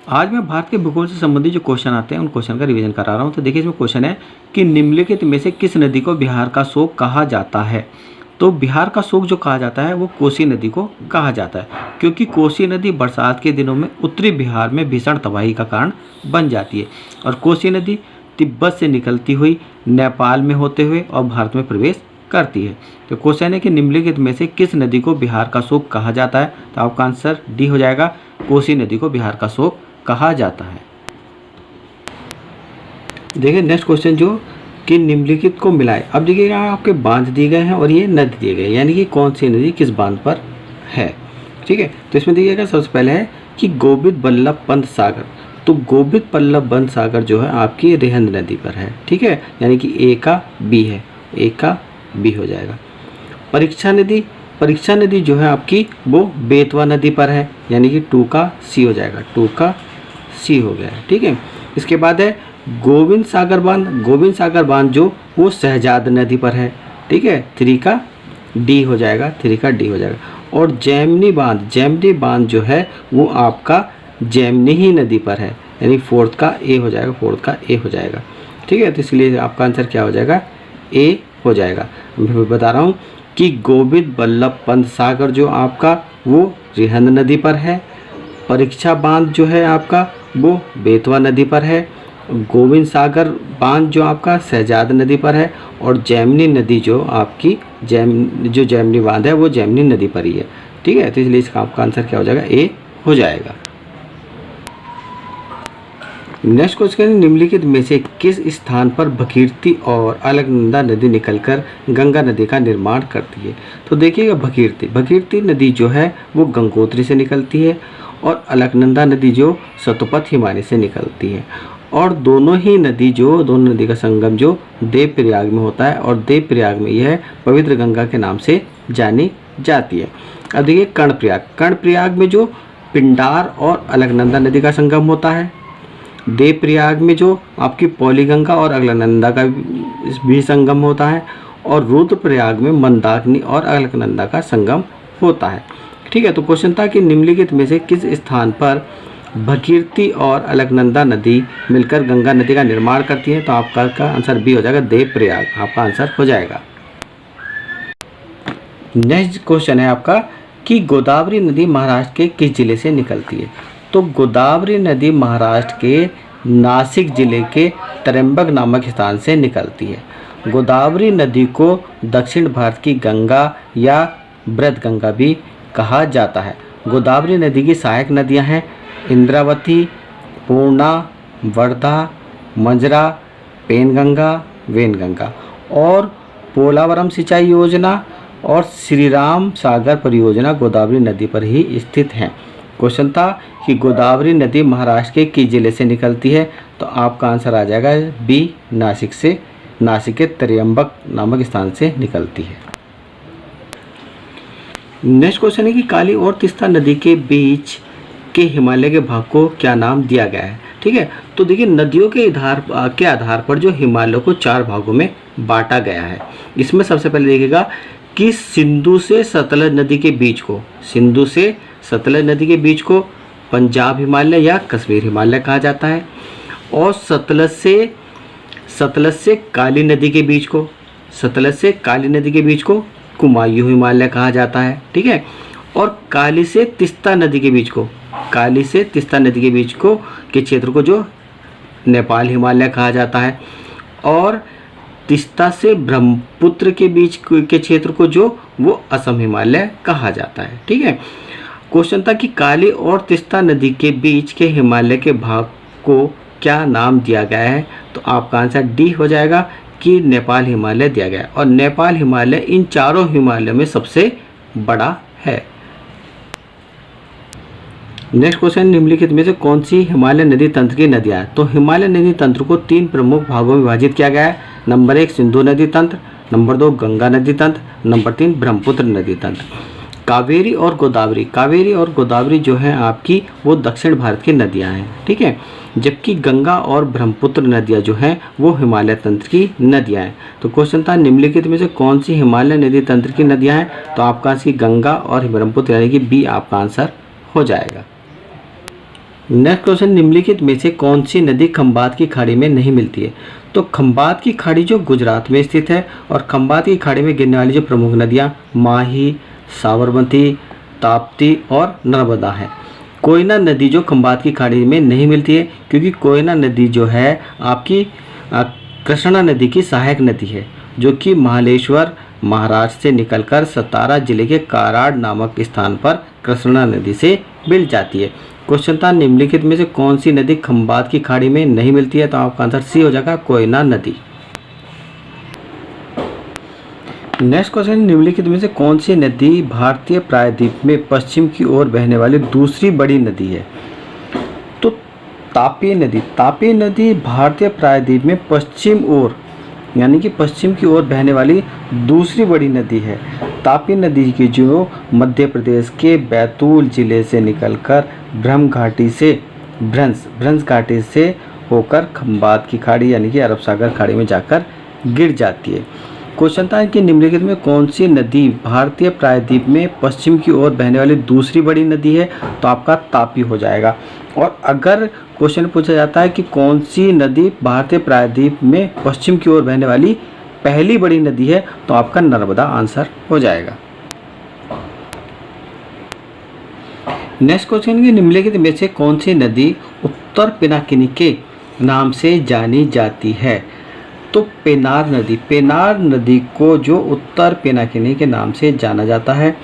आज मैं भारत के भूगोल से संबंधित जो क्वेश्चन आते हैं उन क्वेश्चन का रिवीजन करा रहा हूँ। तो देखिए इसमें क्वेश्चन है कि निम्नलिखित में से किस नदी को बिहार का शोक कहा जाता है। तो बिहार का शोक जो कहा जाता है वो कोसी नदी को कहा जाता है, क्योंकि कोसी नदी बरसात के दिनों में उत्तरी बिहार में भीषण तबाही का कारण बन जाती है और कोसी नदी तिब्बत से निकलती हुई नेपाल में होते हुए और भारत में प्रवेश करती है। तो क्वेश्चन है कि निम्नलिखित में से किस नदी को बिहार का शोक कहा जाता है। तो आपका आंसर डी हो जाएगा, कोसी नदी को बिहार का शोक कहा जाता है। देखिए नेक्स्ट क्वेश्चन जो कि निम्नलिखित को मिलाए। अब देखिएगा आपके बांध दिए गए हैं और ये नदी दिए गए, यानी कि कौन सी नदी किस बांध पर है। ठीक है, तो इसमें देखिएगा सबसे पहले है कि गोविंद बल्लभ पंत सागर। तो गोविंद बल्लभ पंत सागर जो है आपकी रिहंद नदी पर है। ठीक है, यानी कि ए का बी है, ए का बी हो जाएगा। परीक्षा नदी जो है आपकी वो बेतवा नदी पर है, यानी कि 2 का सी हो जाएगा, 2 का सी हो गया है। ठीक है, इसके बाद है गोविंद सागर बांध जो वो शहजाद नदी पर है। ठीक है, 3 का डी हो जाएगा, 3 का डी हो जाएगा। और जैमनी बांध जो है वो आपका जैमनी ही नदी पर है, यानी 4 का ए हो जाएगा, 4 का ए हो जाएगा। ठीक है, तो इसलिए आपका आंसर क्या हो जाएगा, ए हो जाएगा। मैं बता रहा हूँ कि गोविंद बल्लभ पंत सागर जो आपका वो रिहंद नदी पर है, परीक्षा बांध जो है आपका वो बेतवा नदी पर है, गोविंद सागर बांध जो आपका शहजाद नदी पर है और जैमनी नदी जो आपकी जैमनी बांध है वो जैमनी नदी पर ही है। ठीक है, तो इसलिए इसका आपका आंसर क्या हो जाएगा, ए हो जाएगा। नेक्स्ट क्वेश्चन, निम्नलिखित में से किस स्थान पर भगीरथी और अलकनंदा नदी निकलकर गंगा नदी का निर्माण करती है। तो देखिएगा भगीरथी नदी जो है वो गंगोत्री से निकलती है और अलकनंदा नदी जो सतपथ हिमालय से निकलती है और दोनों नदी का संगम जो देवप्रयाग में होता है और देवप्रयाग में यह पवित्र गंगा के नाम से जानी जाती है। अब देखिए कर्णप्रयाग में जो पिंडार और अलकनंदा नदी का संगम होता है, देवप्रयाग में जो आपकी पौलीगंगा और अलकनंदा का भी संगम होता है और रुद्रप्रयाग में मंदाकिनी और अलकनंदा का संगम होता है। ठीक है, तो क्वेश्चन था कि निम्नलिखित में से किस स्थान पर भगीरथी और अलकनंदा नदी मिलकर गंगा नदी का निर्माण करती है। तो आपका आंसर बी हो जाएगा, देवप्रयाग आपका आंसर हो जाएगा। नेक्स्ट क्वेश्चन है आपका कि गोदावरी नदी महाराष्ट्र के किस जिले से निकलती है। तो गोदावरी नदी महाराष्ट्र के नासिक जिले के त्र्यंबक नामक स्थान से निकलती है। गोदावरी नदी को दक्षिण भारत की गंगा या बृहद गंगा भी कहा जाता है। गोदावरी नदी की सहायक नदियां हैं इंद्रावती, पूर्णा, वर्धा, मंजरा, पेनगंगा, वेनगंगा और पोलावरम सिंचाई योजना और श्री राम सागर परियोजना गोदावरी नदी पर ही स्थित हैं। क्वेश्चन था कि गोदावरी नदी महाराष्ट्र के किस जिले से निकलती है। तो आपका आंसर आ जाएगा बी, नासिक के त्र्यंबक नामक स्थान से निकलती है। नेक्स्ट क्वेश्चन है कि काली और तीस्ता नदी के बीच के हिमालय के भाग को क्या नाम दिया गया है। ठीक है, तो देखिए नदियों के आधार पर जो हिमालय को 4 भागों में बांटा गया है। इसमें सबसे पहले देखिएगा कि सिंधु से सतलज नदी के बीच को पंजाब हिमालय या कश्मीर हिमालय कहा जाता है और सतलज से काली नदी के बीच को कुमायूं हिमालय कहा जाता है। ठीक है, और काली से तीस्ता नदी के बीच को के क्षेत्र को जो नेपाल हिमालय कहा जाता है और तीस्ता से ब्रह्मपुत्र के बीच के क्षेत्र को जो वो असम हिमालय कहा जाता है। ठीक है, क्वेश्चन था कि काली और तीस्ता नदी के बीच के हिमालय के भाग को क्या नाम दिया गया है। तो आपका आंसर डी हो जाएगा कि नेपाल हिमालय दिया गया और नेपाल हिमालय इन चारों हिमालय में सबसे बड़ा है। नेक्स्ट क्वेश्चन, निम्नलिखित में से कौन सी हिमालय नदी तंत्र की नदियाँ हैं। तो हिमालय नदी तंत्र को 3 प्रमुख भागों में विभाजित किया गया है। नंबर 1 सिंधु नदी तंत्र, नंबर 2 गंगा नदी तंत्र, नंबर 3 ब्रह्मपुत्र नदी तंत्र। कावेरी और गोदावरी जो है आपकी वो दक्षिण भारत की नदियाँ हैं। ठीक है, जबकि गंगा और ब्रह्मपुत्र नदियाँ जो हैं वो हिमालय तंत्र की नदियाँ हैं। तो क्वेश्चन था निम्नलिखित में से कौन सी हिमालय नदी तंत्र की नदियाँ हैं। तो आपका आंसर गंगा और ब्रह्मपुत्र यानी कि बी आपका आंसर हो जाएगा। नेक्स्ट क्वेश्चन, निम्नलिखित में से कौन सी नदी खंबात की खाड़ी में नहीं मिलती है? तो खंबात की खाड़ी जो गुजरात में स्थित है और खंबात की खाड़ी में गिरने वाली जो प्रमुख नदियाँ माही, साबरमती, ताप्ती और नर्मदा है। कोयना नदी जो खंबात की खाड़ी में नहीं मिलती है क्योंकि कोयना नदी जो है आपकी कृष्णा नदी की सहायक नदी है, जो कि महालेश्वर महाराष्ट्र से निकलकर सतारा जिले के कराड़ नामक स्थान पर कृष्णा नदी से मिल जाती है। क्वेश्चन था, निम्नलिखित में से कौन सी नदी खंबात की खाड़ी में नहीं मिलती है? तो आपका आंसर सी हो जाएगा, कोयना नदी। नेक्स्ट क्वेश्चन, निम्नलिखित में से कौन सी नदी भारतीय प्रायद्वीप में पश्चिम की ओर बहने वाली दूसरी बड़ी नदी है? तो तापी नदी। तापी नदी भारतीय प्रायद्वीप में पश्चिम ओर यानी कि पश्चिम की ओर बहने वाली दूसरी बड़ी नदी है। तापी नदी की जो मध्य प्रदेश के बैतूल जिले से निकलकर भ्रंश घाटी से होकर खंबात की खाड़ी यानी कि अरब सागर खाड़ी में जाकर गिर जाती है। क्वेश्चन था कि निम्नलिखित में कौन सी नदी भारतीय प्रायद्वीप में पश्चिम की ओर बहने वाली दूसरी बड़ी नदी है? तो आपका तापी हो जाएगा। और अगर क्वेश्चन पूछा जाता है कि कौन सी नदी भारतीय प्रायद्वीप में पश्चिम की ओर बहने वाली पहली बड़ी नदी है, तो आपका नर्मदा आंसर हो जाएगा। नेक्स्ट क्वेश्चन, की निम्नलिखित में से कौन सी नदी उत्तर पिनाकिनी के नाम से जानी जाती है? तो पेनार नदी। पेनार नदी को जो उत्तर पिनाकिनी के नाम से जाना जाता है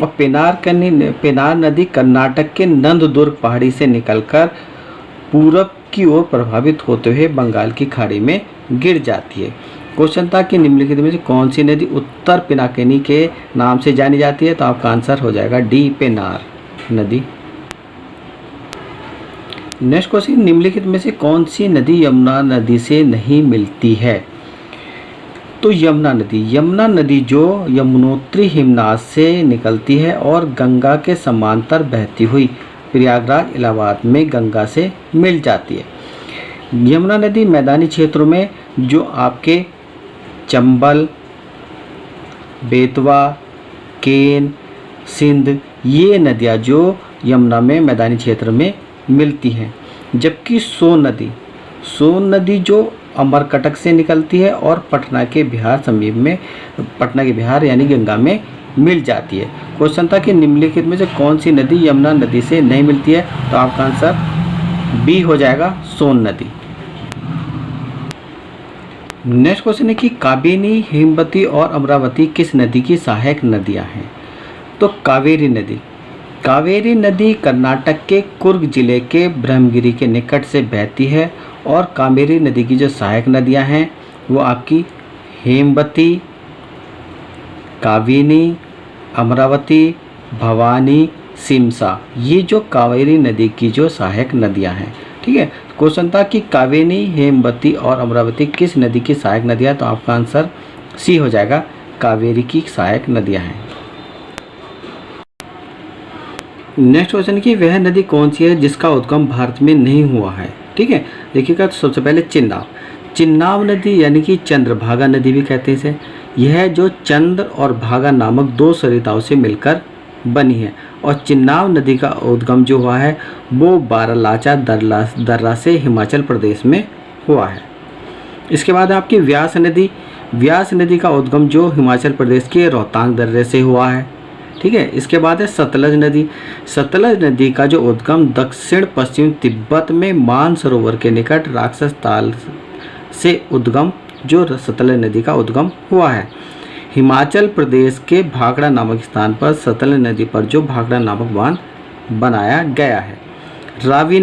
और पेनार नदी कर्नाटक के नंददुर्ग पहाड़ी से निकलकर पूरब की ओर प्रभावित होते हुए बंगाल की खाड़ी में गिर जाती है। क्वेश्चन था कि निम्नलिखित में से कौन सी नदी उत्तर पिनाकिनी के नाम से जानी जाती है? तो आपका आंसर हो जाएगा डी, पेनार नदी। नेक्स्ट क्वेश्चन, निम्नलिखित में से कौन सी नदी यमुना नदी से नहीं मिलती है? तो यमुना नदी जो यमुनोत्री हिमनाद से निकलती है और गंगा के समांतर बहती हुई प्रयागराज इलाहाबाद में गंगा से मिल जाती है। यमुना नदी मैदानी क्षेत्रों में जो आपके चंबल, बेतवा, केन, सिंध ये नदियाँ जो यमुना में मैदानी क्षेत्र में मिलती हैं, जबकि सोन नदी जो अमरकटक से निकलती है और पटना के बिहार यानी गंगा में मिल जाती है। क्वेश्चन था कि निम्नलिखित में से कौन सी नदी यमुना नदी से नहीं मिलती है? तो आपका आंसर बी हो जाएगा, सोन नदी। नेक्स्ट क्वेश्चन है कि काबिनी, हेमवती और अमरावती किस नदी की सहायक नदियां हैं? तो कावेरी नदी कर्नाटक के कुर्ग जिले के ब्रह्मगिरी के निकट से बहती है और कावेरी नदी की जो सहायक नदियां हैं वो आपकी हेमवती, काबिनी, अमरावती, भवानी, सिमसा ये जो कावेरी नदी की जो सहायक नदियां हैं। ठीक है, क्वेश्चन था कि कावेरी, हेमवती और अमरावती किस नदी की सहायक नदियां? तो आपका आंसर सी हो जाएगा, कावेरी की सहायक नदियां हैं। नेक्स्ट क्वेश्चन की वह नदी कौन सी है जिसका उद्गम भारत में नहीं हुआ है? ठीक है, देखिएगा, तो सबसे पहले चिन्नाब नदी यानी कि चंद्रभागा नदी भी कहते हैं इसे। यह जो चंद्र और भागा नामक दो सरिताओं से मिलकर बनी है और चिन्नाब नदी का उद्गम जो हुआ है वो बारालाचा दर्रा से हिमाचल प्रदेश में हुआ है। इसके बाद आपकी व्यास नदी का उद्गम जो हिमाचल प्रदेश के रोहतांग दर्रे से हुआ है। ठीक है, इसके बाद है सतलज नदी का जो उद्गम दक्षिण पश्चिम तिब्बत में मानसरोवर के निकट राक्षस ताल से उद्गम जो सतलज नदी का उद्गम हुआ है। हिमाचल प्रदेश के भाखड़ा नामक स्थान पर सतलज नदी पर जो भाखड़ा नामक बांध बनाया गया है। रावी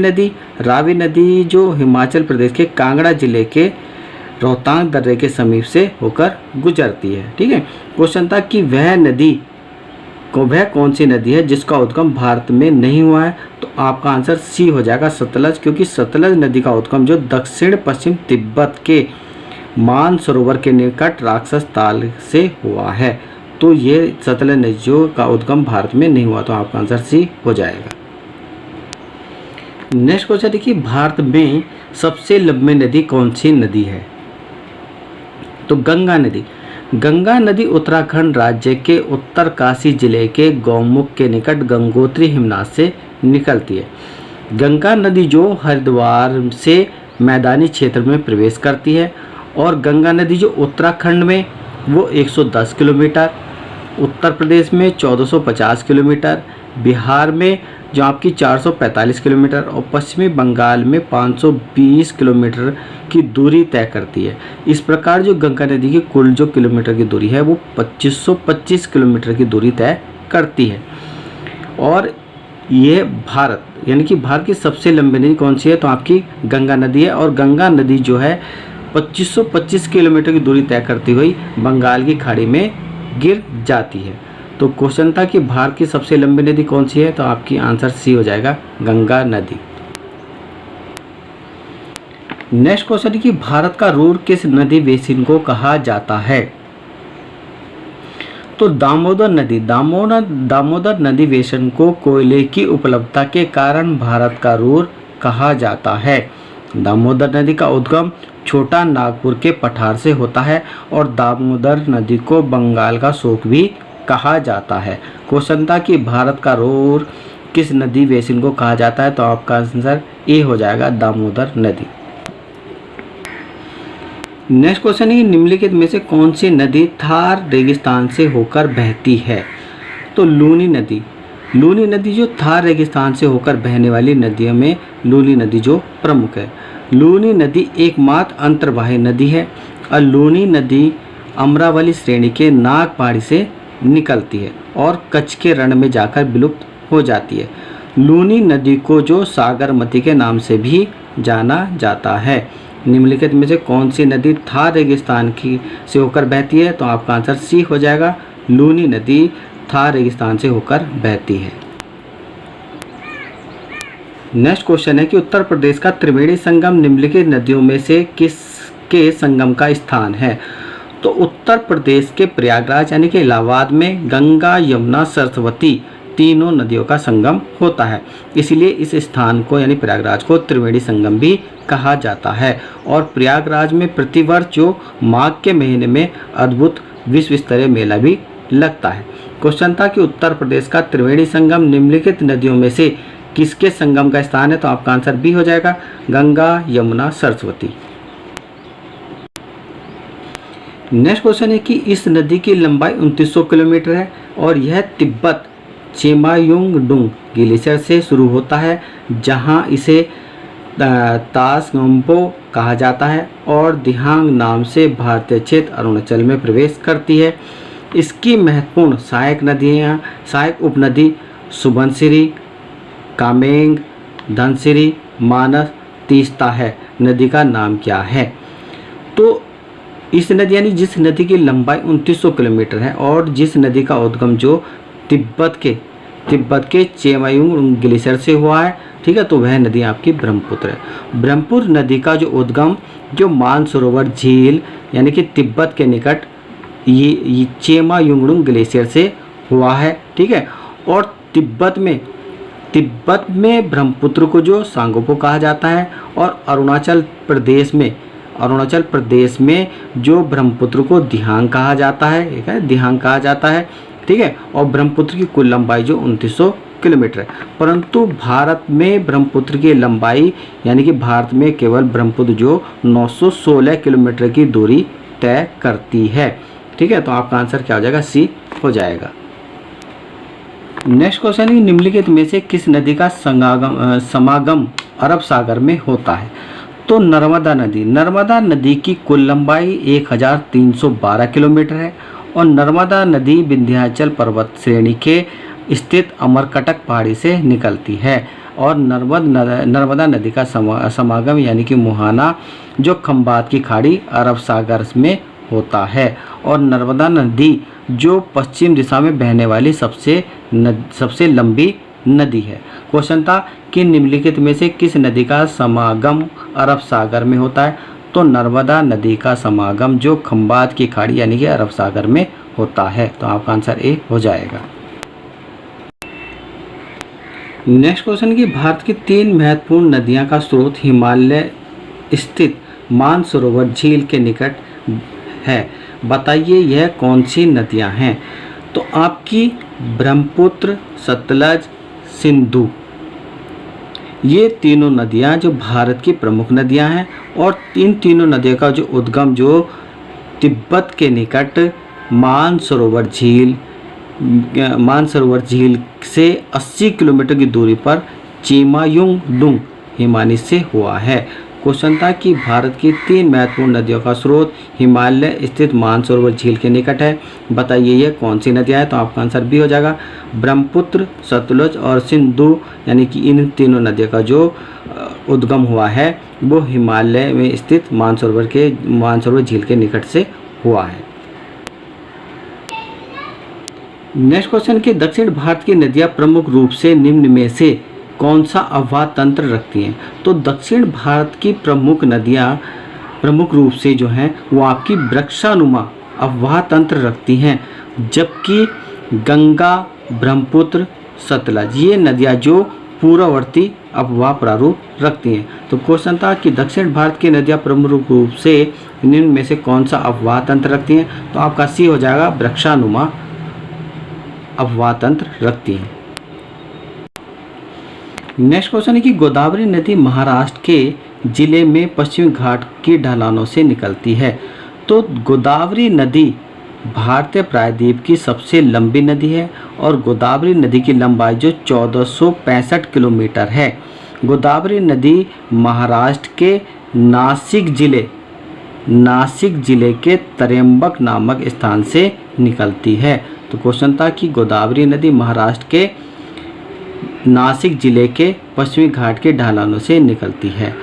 नदी जो हिमाचल प्रदेश के कांगड़ा जिले के रोहतांग दर्रे के समीप से होकर गुजरती है। ठीक है, क्वेश्चन था कि वह कौन सी नदी है जिसका उद्गम भारत में नहीं हुआ है? तो आपका आंसर सी हो जाएगा, सतलज, क्योंकि सतलज नदी का उद्गम जो दक्षिण पश्चिम तिब्बत के मानसरोवर के निकट राक्षस ताल से हुआ है। तो ये सतलज नदी का उद्गम भारत में नहीं हुआ, तो आपका आंसर सी हो जाएगा। नेक्स्ट क्वेश्चन देखिए, भारत में सबसे लंबी नदी कौन सी नदी है? तो गंगा नदी उत्तराखंड राज्य के उत्तरकाशी जिले के गौमुख के निकट गंगोत्री हिमनाद से निकलती है। गंगा नदी जो हरिद्वार से मैदानी क्षेत्र में प्रवेश करती है, और गंगा नदी जो उत्तराखंड में वो 110 किलोमीटर, उत्तर प्रदेश में 1450 किलोमीटर, बिहार में जो आपकी 445 किलोमीटर और पश्चिमी बंगाल में 520 किलोमीटर की दूरी तय करती है। इस प्रकार जो गंगा नदी की कुल जो किलोमीटर की दूरी है वो 2525 किलोमीटर की दूरी तय करती है। और ये भारत यानी कि भारत की सबसे लंबी नदी कौन सी है, तो आपकी गंगा नदी है। और गंगा नदी जो है 2525 किलोमीटर की दूरी तय करती हुई बंगाल की खाड़ी में गिर जाती है। तो क्वेश्चन था कि भारत की सबसे लंबी नदी कौन सी है, तो आपकी आंसर सी हो जाएगा, गंगा नदी। नेक्स्ट क्वेश्चन है कि भारत का रूर किस नदी बेसिन को कहा जाता है, तो दामोदर नदी। दामोदर नदी बेसिन को कोयले की उपलब्धता के कारण भारत का रूर कहा जाता है। दामोदर नदी का उद्गम छोटा नागपुर के पठार से होता है और दामोदर नदी को बंगाल का शोक भी कहा जाता है। क्वेश्चन था कि भारत का रूर किस नदी बेसिन को कहा जाता है, तो आपका आंसर ए हो जाएगा, दामोदर नदी। नेक्स्ट क्वेश्चन है, निम्नलिखित में से कौन सी नदी थार रेगिस्तान से होकर बहती है, तो लूनी नदी। लूनी नदी जो थार रेगिस्तान से होकर बहने वाली नदियों में लूनी नदी जो प्रमुख है। लूनी नदी एकमात्र अंतर्वाही नदी है और लूनी नदी अमरावली श्रेणी के नाग पहाड़ी से निकलती है और कच्छ के रण में जाकर विलुप्त हो जाती है। लूनी नदी को जो सागरमती के नाम से भी जाना जाता है। निम्नलिखित में से कौन सी नदी थार रेगिस्तान की से होकर बहती है, तो आपका आंसर सी हो जाएगा, लूनी नदी थार रेगिस्तान से होकर बहती है। नेक्स्ट क्वेश्चन है कि उत्तर प्रदेश का त्रिवेणी संगम निम्नलिखित नदियों में से किसके संगम का स्थान है, तो उत्तर प्रदेश के प्रयागराज यानी कि इलाहाबाद में गंगा, यमुना, सरस्वती तीनों नदियों का संगम होता है। इसलिए इस स्थान को यानी प्रयागराज को त्रिवेणी संगम भी कहा जाता है। और प्रयागराज में प्रतिवर्ष जो माघ के महीने में अद्भुत विश्व स्तरीय मेला भी लगता है। क्वेश्चन था कि उत्तर प्रदेश का त्रिवेणी संगम निम्नलिखित नदियों में से किसके संगम का स्थान है, तो आपका आंसर बी हो जाएगा, गंगा, यमुना, सरस्वती। नेक्स्ट क्वेश्चन है कि इस नदी की लंबाई 2900 किलोमीटर है और यह तिब्बत चेमायुंगडुंग ग्लेशियर से शुरू होता है, जहां इसे तासगंपो कहा जाता है और दिहांग नाम से भारतीय क्षेत्र अरुणाचल में प्रवेश करती है। इसकी महत्वपूर्ण सहायक उपनदी सुबनसिरी, कामेंग, धनसिरी, मानस, तीस्ता है। नदी का नाम क्या है, तो इस नदी यानी जिस नदी की लंबाई 2900 किलोमीटर है और जिस नदी का उद्गम जो तिब्बत के चेमायुंग ग्लेशियर से हुआ है, ठीक है, तो वह नदी आपकी ब्रह्मपुत्र है। ब्रह्मपुत्र नदी का जो उद्गम जो मानसरोवर झील यानी कि तिब्बत के निकट ये चेमायुंगडुंग ग्लेशियर से हुआ है, ठीक है। और तिब्बत में ब्रह्मपुत्र को जो सांगोपो कहा जाता है और अरुणाचल प्रदेश में जो ब्रह्मपुत्र को दिहांग कहा जाता है, ठीक है, दिहांग कहा जाता है, ठीक है। और ब्रह्मपुत्र की कुल लंबाई जो 2900 किलोमीटर है, परंतु भारत में ब्रह्मपुत्र की लंबाई यानी कि भारत में केवल ब्रह्मपुत्र जो 916 किलोमीटर की दूरी तय करती है, ठीक है। तो आपका आंसर क्या हो जाएगा, सी हो जाएगा। नेक्स्ट क्वेश्चन है, निम्नलिखित में से किस नदी का समागम अरब सागर में होता है, तो नर्मदा नदी की कुल लंबाई 1312 किलोमीटर है और नर्मदा नदी विंध्याचल पर्वत श्रेणी के स्थित अमरकटक पहाड़ी से निकलती है। और नर्मदा नदी का समागम यानी कि मुहाना जो खंबात की खाड़ी अरब सागर में होता है। और नर्मदा नदी जो पश्चिम दिशा में बहने वाली सबसे लंबी नदी है। क्वेश्चन था कि निम्नलिखित में से किस नदी का समागम अरब सागर में होता है, तो नर्मदा नदी का समागम जो खंबात की खाड़ी यानी कि अरब सागर में होता है। तो आपका आंसर ए हो जाएगा। नेक्स्ट क्वेश्चन की भारत की 3 महत्वपूर्ण नदियां का स्रोत हिमालय स्थित मानसरोवर झील के निकट है, बताइए यह कौन सी नदियां हैं, तो आपकी ब्रह्मपुत्र, सतलज, सिंधु। ये तीनों नदियाँ जो भारत की प्रमुख नदियाँ हैं और इन तीनों नदियों का जो उद्गम जो तिब्बत के निकट मानसरोवर झील से 80 किलोमीटर की दूरी पर चिमायुंगडुंग हिमानी से हुआ है। क्वेश्चन था कि भारत की 3 महत्वपूर्ण नदियों का स्रोत हिमालय स्थित मानसरोवर झील के निकट है। बताइए ये कौन सी नदियाँ हैं? तो आपका आंसर बी हो जाएगा, ब्रह्मपुत्र, सतलुज और सिंधु। यानी कि इन तीनों नदियों का जो उद्गम हुआ है वो हिमालय में स्थित मानसरोवर झील के निकट से हुआ है। नेक्स्ट क्वेश्चन कि दक्षिण भारत की नदियाँ प्रमुख रूप से निम्न में से कौन सा अववाह तंत्र रखती हैं? तो दक्षिण भारत की प्रमुख नदियाँ प्रमुख रूप से जो हैं वो आपकी वृक्षानुमा अववाह तंत्र रखती हैं, जबकि गंगा, ब्रह्मपुत्र, सतलज ये नदियाँ जो पूर्ववर्ती अववाह प्रारूप रखती हैं। तो क्वेश्चन था कि दक्षिण भारत की नदियाँ प्रमुख रूप से निम्न में से कौन सा अववाह तंत्र रखती हैं? तो आपका सी हो जाएगा, वृक्षानुमा अववाह तंत्र रखती हैं। नेक्स्ट क्वेश्चन है कि गोदावरी नदी महाराष्ट्र के जिले में पश्चिमी घाट की ढलानों से निकलती है। तो गोदावरी नदी भारतीय प्रायद्वीप की सबसे लंबी नदी है और गोदावरी नदी की लंबाई जो 1465 किलोमीटर है। गोदावरी नदी महाराष्ट्र के नासिक जिले के त्र्यंबक नामक स्थान से निकलती है। तो क्वेश्चन था कि गोदावरी नदी महाराष्ट्र के नासिक जिले के पश्चिमी घाट के ढलानों से निकलती है।